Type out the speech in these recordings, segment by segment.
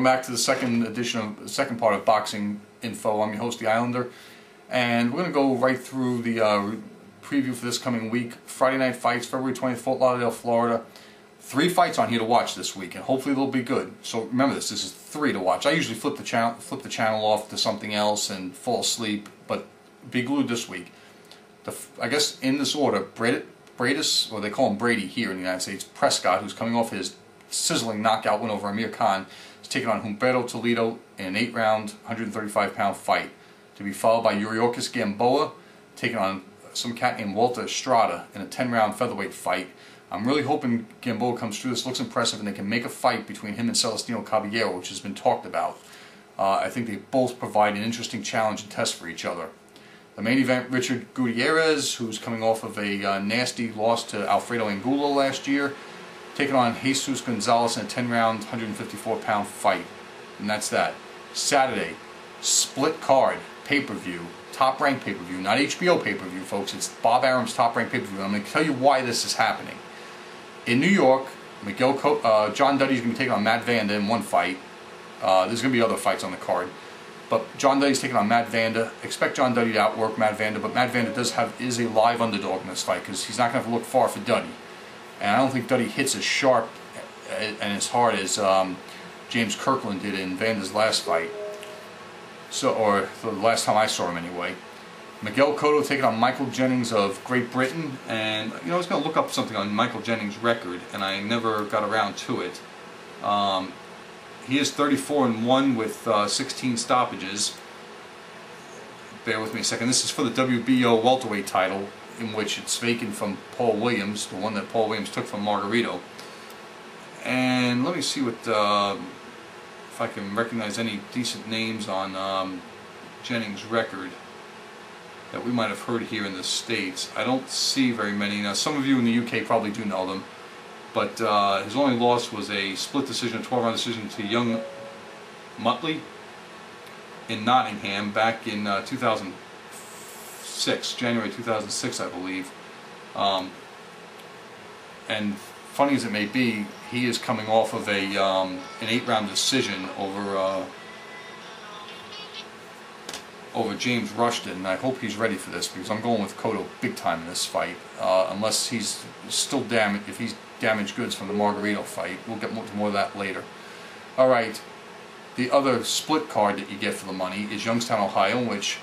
Welcome back to the second part of Boxing Info. I'm your host, the Islander, and we're going to go right through the preview for this coming week. Friday night fights, February 20th, Fort Lauderdale, Florida. 3 fights on here to watch this week, and hopefully they'll be good. So remember this is 3 to watch. I usually flip the channel off to something else and fall asleep, but be glued this week. I guess in this order, Bradis, or they call him Brady here in the United States, Prescott, who's coming off his sizzling knockout win over Amir Khan, is taking on Humberto Toledo in an 8-round, 135-pound fight, to be followed by Yuriorkis Gamboa taking on some cat named Walter Estrada in a 10-round featherweight fight. I'm really hoping Gamboa comes through. This looks impressive, and they can make a fight between him and Celestino Caballero, which has been talked about. I think they both provide an interesting challenge and test for each other. The main event, Richard Guiterez, who's coming off of a nasty loss to Alfredo Angulo last year, taking on Jesus Gonzalez in a 10-round, 154-pound fight. And that's that. Saturday, split card, pay-per-view, top-ranked pay-per-view, not HBO pay-per-view, folks. It's Bob Arum's top-ranked pay-per-view. I'm going to tell you why this is happening. In New York, John Duddy's going to be taking on Matt Vanda in one fight. There's going to be other fights on the card. But John Duddy's taking on Matt Vanda. Expect John Duddy to outwork Matt Vanda, but Matt Vanda is a live underdog in this fight because he's not going to have to look far for Duddy. And I don't think Duddy hits as sharp and as hard as James Kirkland did in Vanda's last fight. Or the last time I saw him anyway. Miguel Cotto taking on Michael Jennings of Great Britain, and I was going to look up something on Michael Jennings' record, and I never got around to it. He is 34-1 with 16 stoppages. Bear with me a second. This is for the WBO welterweight title, in which it's vacant from Paul Williams, the one that Paul Williams took from Margarito. And let me see what if I can recognize any decent names on Jennings' record that we might have heard here in the States. I don't see very many. Now, some of you in the UK probably do know them, but his only loss was a split decision, a 12-round decision to Young Mutley in Nottingham back in 2006, January 2006, I believe. And funny as it may be, he is coming off of an 8-round decision over James Rushton, and I hope he's ready for this because I'm going with Cotto big time in this fight. Unless he's still damaged, if he's damaged goods from the Margarito fight. We'll get to more of that later. Alright, the other split card that you get for the money is Youngstown, Ohio, in which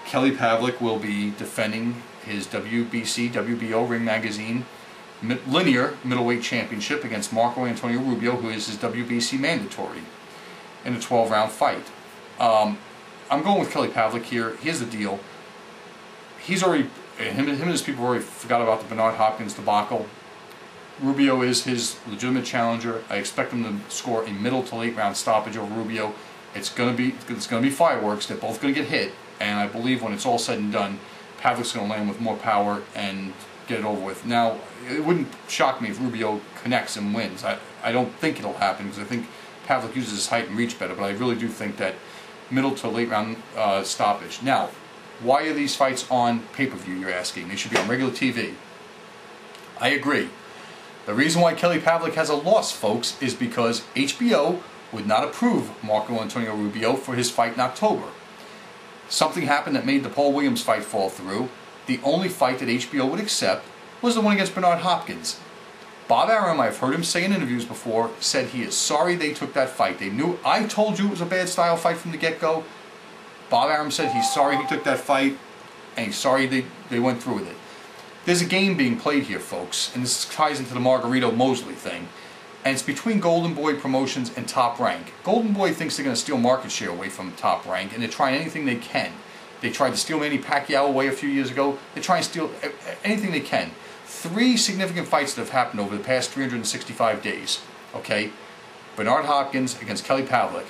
Kelly Pavlik will be defending his WBO Ring Magazine linear middleweight championship against Marco Antonio Rubio, who is his WBC mandatory, in a 12-round fight. I'm going with Kelly Pavlik here. Here's the deal. He's already, him and his people already forgot about the Bernard Hopkins debacle. Rubio is his legitimate challenger. I expect him to score a middle to late round stoppage over Rubio. It's gonna be fireworks. They're both gonna get hit, and I believe when it's all said and done, Pavlik's gonna land with more power and get it over with. Now, it wouldn't shock me if Rubio connects and wins. I don't think it'll happen because I think Pavlik uses his height and reach better, but I really do think that middle to late round stoppage. Now, why are these fights on pay-per-view, you're asking? They should be on regular TV. I agree. The reason why Kelly Pavlik has a loss, folks, is because HBO would not approve Marco Antonio Rubio for his fight in October. Something happened that made the Paul Williams fight fall through. The only fight that HBO would accept was the one against Bernard Hopkins. Bob Arum, I've heard him say in interviews before, said he is sorry they took that fight. They knew, I told you it was a bad style fight from the get-go. Bob Arum said he's sorry he took that fight, and he's sorry they went through with it. There's a game being played here, folks, and this ties into the Margarito Mosley thing, and it's between Golden Boy Promotions and Top Rank. Golden Boy thinks they're going to steal market share away from Top Rank, and they're trying anything they can. They tried to steal Manny Pacquiao away a few years ago. They try and steal anything they can. 3 significant fights that have happened over the past 365 days. Okay? Bernard Hopkins against Kelly Pavlik.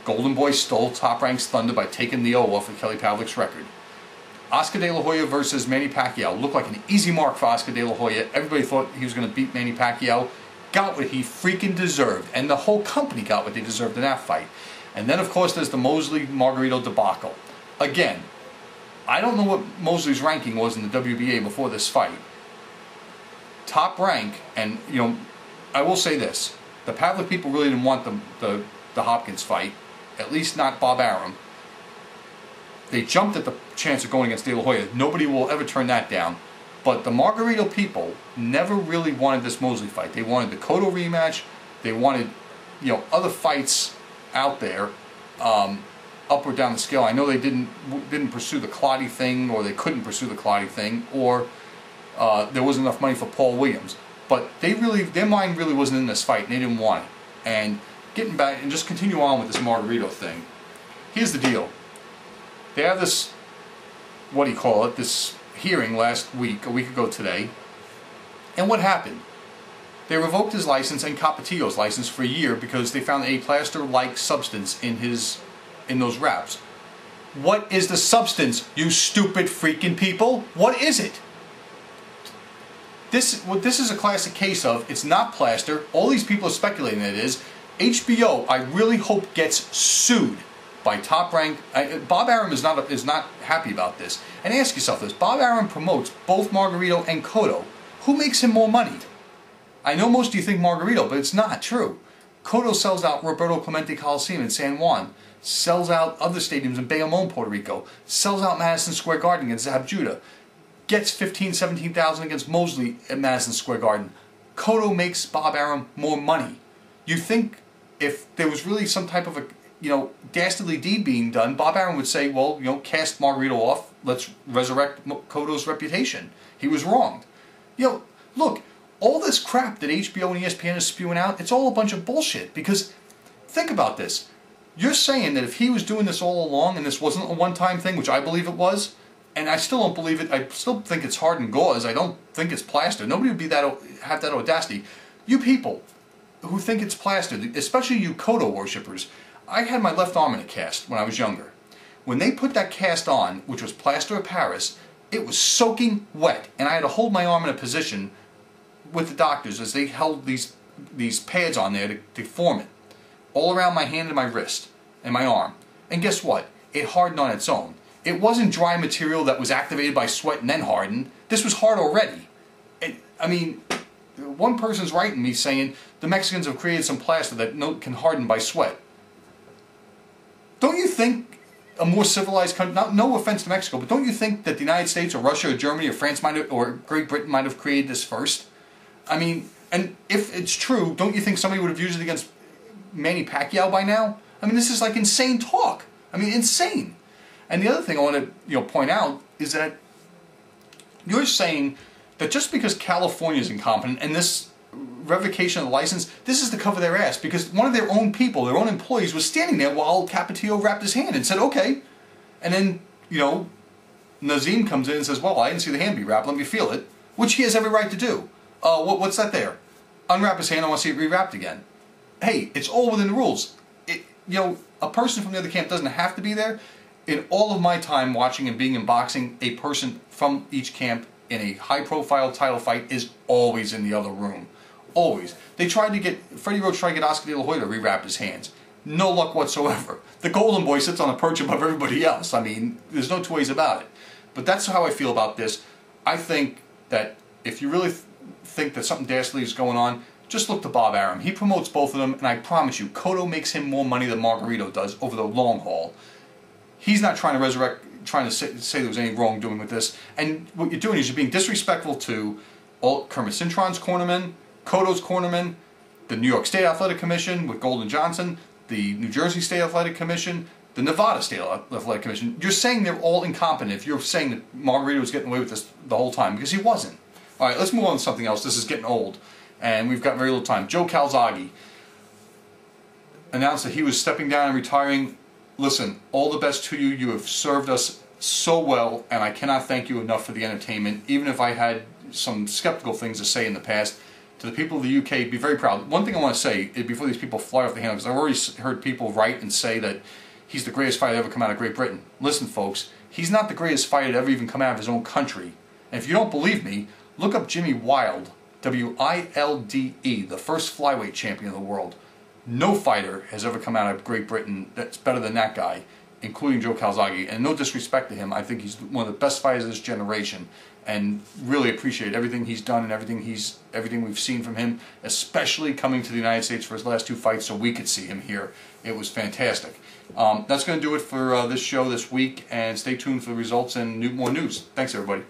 Golden Boy stole Top Rank's thunder by taking the O off of Kelly Pavlik's record. Oscar De La Hoya versus Manny Pacquiao looked like an easy mark for Oscar De La Hoya. Everybody thought he was going to beat Manny Pacquiao. Got what he freaking deserved. And the whole company got what they deserved in that fight. And then, of course, there's the Mosley-Margarito debacle. Again, I don't know what Mosley's ranking was in the WBA before this fight. Top Rank, and I will say this: the Pavlik people really didn't want the the Hopkins fight, at least not Bob Arum. They jumped at the chance of going against De La Hoya. Nobody will ever turn that down. But the Margarito people never really wanted this Mosley fight. They wanted the Cotto rematch. They wanted, you know, other fights out there, up or down the scale. I know they didn't pursue the Clottey thing, or they couldn't pursue the Clottey thing, or there wasn't enough money for Paul Williams. But their mind really wasn't in this fight, and they didn't want it. And getting back and just continue on with this Margarito thing. Here's the deal. They have this, what do you call it, this hearing a week ago today. And what happened? They revoked his license and Capetillo's license for a year because they found a plaster-like substance in those wraps. What is the substance, you stupid freaking people? What is it? This is a classic case of, it's not plaster. All these people are speculating that it is. HBO, I really hope, gets sued by Top Rank. Bob Arum is not happy about this. And ask yourself this: Bob Arum promotes both Margarito and Cotto. Who makes him more money? I know most of you think Margarito, but it's not true. Cotto sells out Roberto Clemente Coliseum in San Juan, sells out other stadiums in Bayamón, Puerto Rico, sells out Madison Square Garden against Zab Judah, gets 15,000, 17,000 against Mosley at Madison Square Garden. Cotto makes Bob Arum more money. You think if there was really some type of a, you know, dastardly deed being done, Bob Arum would say, well, you know, cast Margarito off, let's resurrect Cotto's reputation. He was wronged. You know, look, all this crap that HBO and ESPN is spewing out, it's all a bunch of bullshit. Because, think about this. You're saying that if he was doing this all along and this wasn't a one-time thing, which I believe it was, and I still don't believe it, I still think it's hardened gauze, I don't think it's plaster. Nobody would have that audacity. You people who think it's plaster, especially you Cotto worshippers, I had my left arm in a cast when I was younger. When they put that cast on, which was plaster of Paris, it was soaking wet, and I had to hold my arm in a position with the doctors as they held these pads on there to form it, all around my hand and my wrist and my arm. And guess what? It hardened on its own. It wasn't dry material that was activated by sweat and then hardened. This was hard already. I mean, one person's writing me saying the Mexicans have created some plaster that can harden by sweat. Don't you think a more civilized country, no offense to Mexico, but don't you think that the United States or Russia or Germany or France or Great Britain might have created this first? I mean, and if it's true, don't you think somebody would have used it against Manny Pacquiao by now? I mean, this is like insane talk. I mean, insane. And the other thing I want to point out is that you're saying that just because California is incompetent and this revocation of the license, this is to cover their ass, because one of their own people, their own employees, was standing there while Capetillo wrapped his hand and said, okay. And then, you know, Nazim comes in and says, well, I didn't see the hand be wrapped, let me feel it, which he has every right to do. What's that there? Unwrap his hand, I want to see it rewrapped again. Hey, it's all within the rules. You know, a person from the other camp doesn't have to be there. In all of my time watching and being in boxing, a person from each camp in a high-profile title fight is always in the other room. Always. Freddie Roach tried to get Oscar De La Hoya to rewrap his hands. No luck whatsoever. The Golden Boy sits on a perch above everybody else. I mean, there's no two ways about it. But that's how I feel about this. I think that if you really think that something dastardly is going on, just look to Bob Arum. He promotes both of them, and I promise you, Cotto makes him more money than Margarito does over the long haul. He's not trying to say there was any wrongdoing with this. And what you're doing is you're being disrespectful to Kermit Cintron's cornermen, Cotto's cornermen, the New York State Athletic Commission with Golden Johnson, the New Jersey State Athletic Commission, the Nevada State Athletic Commission. You're saying they're all incompetent if you're saying that Margarito was getting away with this the whole time, because he wasn't. All right, let's move on to something else. This is getting old, and we've got very little time. Joe Calzaghe announced that he was stepping down and retiring. Listen, all the best to you. You have served us so well, and I cannot thank you enough for the entertainment, even if I had some skeptical things to say in the past. To the people of the UK, be very proud. One thing I want to say before these people fly off the handle, because I've already heard people write and say that he's the greatest fighter to ever come out of Great Britain. Listen, folks, he's not the greatest fighter to ever even come out of his own country. And if you don't believe me, look up Jimmy Wilde, W-I-L-D-E, the first flyweight champion of the world. No fighter has ever come out of Great Britain that's better than that guy. including Joe Calzaghe. And no disrespect to him, I think he's one of the best fighters of this generation, and really appreciate everything he's done and everything we've seen from him, especially coming to the United States for his last 2 fights so we could see him here. It was fantastic. That's going to do it for this show this week, and stay tuned for the results and more news. Thanks, everybody.